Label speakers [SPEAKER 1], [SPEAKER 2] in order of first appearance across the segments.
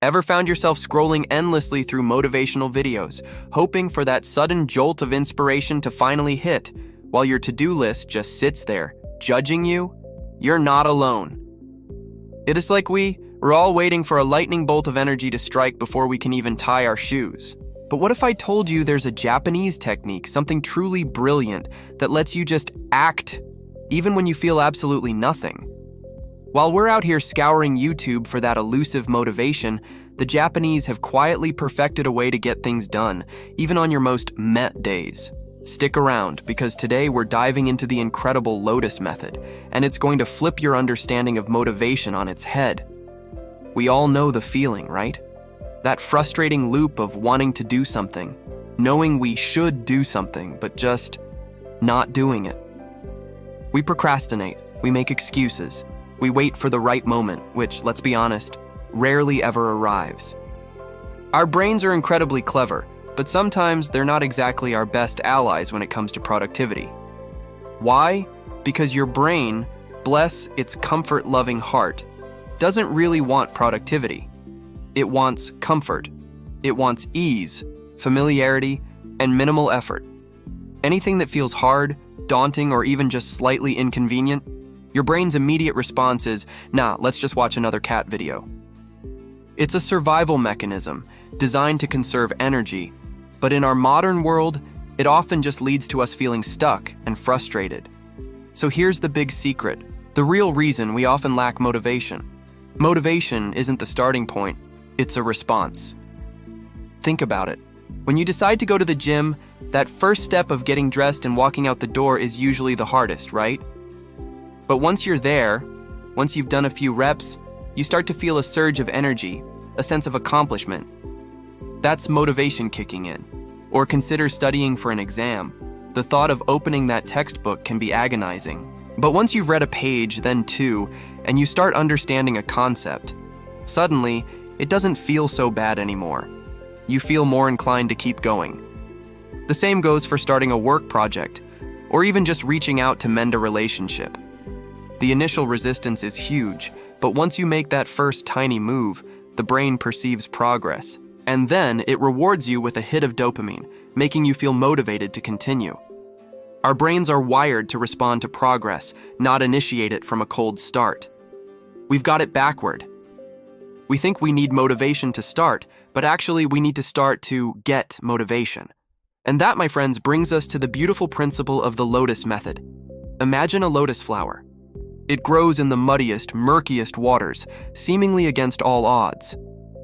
[SPEAKER 1] Ever found yourself scrolling endlessly through motivational videos, hoping for that sudden jolt of inspiration to finally hit, while your to-do list just sits there, judging you? You're not alone. It is like we're all waiting for a lightning bolt of energy to strike before we can even tie our shoes. But what if I told you there's a Japanese technique, something truly brilliant, that lets you just act, even when you feel absolutely nothing? While we're out here scouring YouTube for that elusive motivation, the Japanese have quietly perfected a way to get things done, even on your most meh days. Stick around, because today we're diving into the incredible Lotus Method, and it's going to flip your understanding of motivation on its head. We all know the feeling, right? That frustrating loop of wanting to do something, knowing we should do something, but just not doing it. We procrastinate, we make excuses, we wait for the right moment, which, let's be honest, rarely ever arrives. Our brains are incredibly clever, but sometimes they're not exactly our best allies when it comes to productivity. Why? Because your brain, bless its comfort-loving heart, doesn't really want productivity. It wants comfort. It wants ease, familiarity, and minimal effort. Anything that feels hard, daunting, or even just slightly inconvenient, your brain's immediate response is, nah, let's just watch another cat video. It's a survival mechanism designed to conserve energy, but in our modern world, it often just leads to us feeling stuck and frustrated. So here's the big secret, the real reason we often lack motivation. Motivation isn't the starting point, it's a response. Think about it. When you decide to go to the gym, that first step of getting dressed and walking out the door is usually the hardest, right? But once you're there, once you've done a few reps, you start to feel a surge of energy, a sense of accomplishment. That's motivation kicking in. Or consider studying for an exam. The thought of opening that textbook can be agonizing. But once you've read a page, then two, and you start understanding a concept, suddenly, it doesn't feel so bad anymore. You feel more inclined to keep going. The same goes for starting a work project, or even just reaching out to mend a relationship. The initial resistance is huge, but once you make that first tiny move, the brain perceives progress, and then it rewards you with a hit of dopamine, making you feel motivated to continue. Our brains are wired to respond to progress, not initiate it from a cold start. We've got it backward. We think we need motivation to start, but actually we need to start to get motivation. And that, my friends, brings us to the beautiful principle of the Lotus Method. Imagine a lotus flower. It grows in the muddiest, murkiest waters, seemingly against all odds.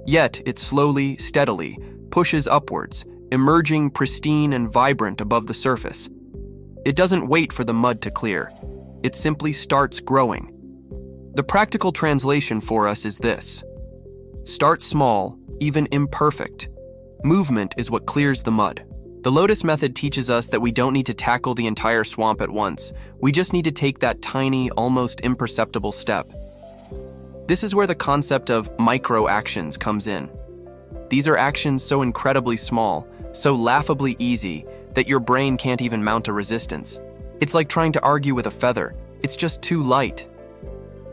[SPEAKER 1] Yet it slowly, steadily pushes upwards, emerging pristine and vibrant above the surface. It doesn't wait for the mud to clear. It simply starts growing. The practical translation for us is this: start small, even imperfect. Movement is what clears the mud. The Lotus Method teaches us that we don't need to tackle the entire swamp at once. We just need to take that tiny, almost imperceptible step. This is where the concept of micro-actions comes in. These are actions so incredibly small, so laughably easy, that your brain can't even mount a resistance. It's like trying to argue with a feather. It's just too light.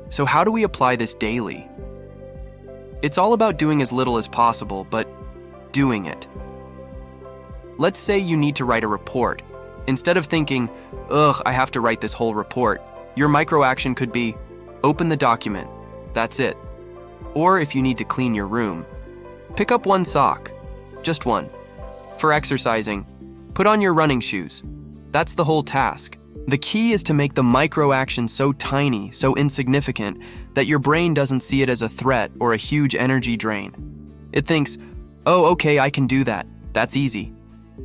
[SPEAKER 1] So how do we apply this daily? It's all about doing as little as possible, but doing it. Let's say you need to write a report. Instead of thinking, ugh, I have to write this whole report, your micro-action could be, open the document. That's it. Or if you need to clean your room, pick up one sock. Just one. For exercising, put on your running shoes. That's the whole task. The key is to make the micro-action so tiny, so insignificant, that your brain doesn't see it as a threat or a huge energy drain. It thinks, oh, okay, I can do that. That's easy.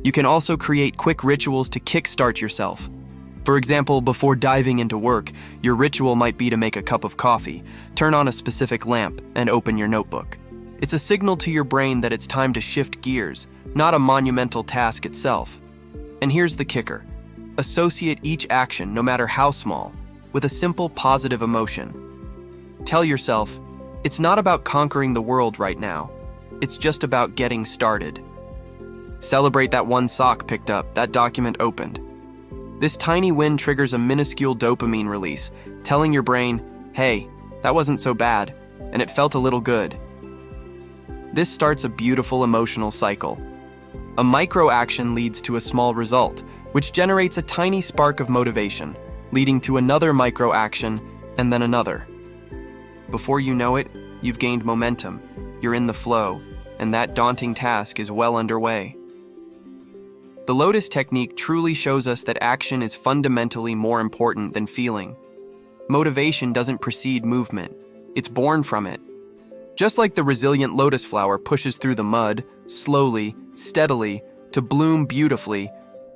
[SPEAKER 1] You can also create quick rituals to kickstart yourself. For example, before diving into work, your ritual might be to make a cup of coffee, turn on a specific lamp, and open your notebook. It's a signal to your brain that it's time to shift gears, not a monumental task itself. And here's the kicker. Associate each action, no matter how small, with a simple positive emotion. Tell yourself, it's not about conquering the world right now. It's just about getting started. Celebrate that one sock picked up, that document opened. This tiny win triggers a minuscule dopamine release, telling your brain, hey, that wasn't so bad, and it felt a little good. This starts a beautiful emotional cycle. A micro-action leads to a small result, which generates a tiny spark of motivation, leading to another micro-action and then another. Before you know it, you've gained momentum, you're in the flow, and that daunting task is well underway. The Lotus technique truly shows us that action is fundamentally more important than feeling. Motivation doesn't precede movement, it's born from it. Just like the resilient lotus flower pushes through the mud, slowly, steadily, to bloom beautifully,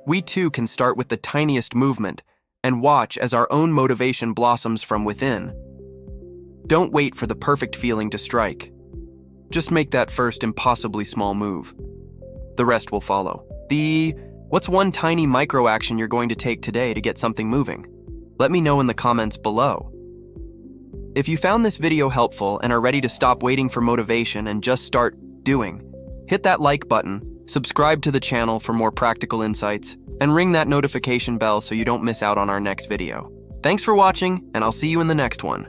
[SPEAKER 1] we too can start with the tiniest movement and watch as our own motivation blossoms from within. Don't wait for the perfect feeling to strike. Just make that first impossibly small move. The rest will follow. What's one tiny micro-action you're going to take today to get something moving? Let me know in the comments below. If you found this video helpful and are ready to stop waiting for motivation and just start doing, hit that like button, subscribe to the channel for more practical insights, and ring that notification bell so you don't miss out on our next video. Thanks for watching, and I'll see you in the next one.